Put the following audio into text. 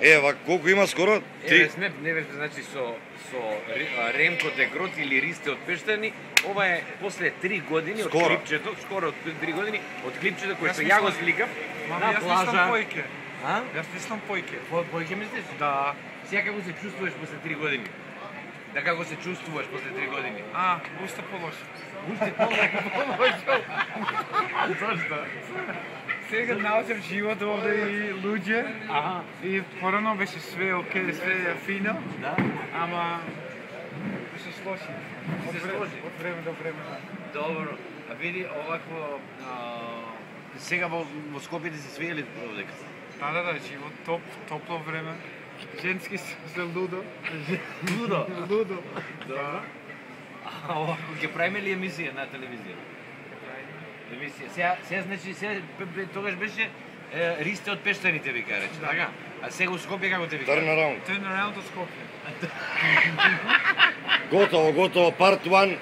Ева, колку има скоро? Еве, не беше, значи со Ремко Дегрот или Ристе од Пештани, ова е после 3 години од клипчето, скоро од 3 години, од клипчето кој што ја го сликав на плажа. А? Јас мислам појке. Појке мислиш? Да. Сега како се чувствуваш после 3 години? Да како се чувствуваш после 3 години? Уште полошо. Уште полошо. Зошто? Сега научам живот овде и луѓе. И порано беше све окей, све фино. Да. Ама беше сложи. Од време до време. Добро. А види овакво сега во Скопје се свиели овдека. Да, живот топло време. Женски се лудо. Лудо. Лудо. Добро. Ќе правиме ли емисија на телевизија? Емисија. Сега значи тогаш беше Ристе од Пештаните ви рече, така? А сега у Скопје како те ви Turn around. Turn around од Скопје. Готово, part 1.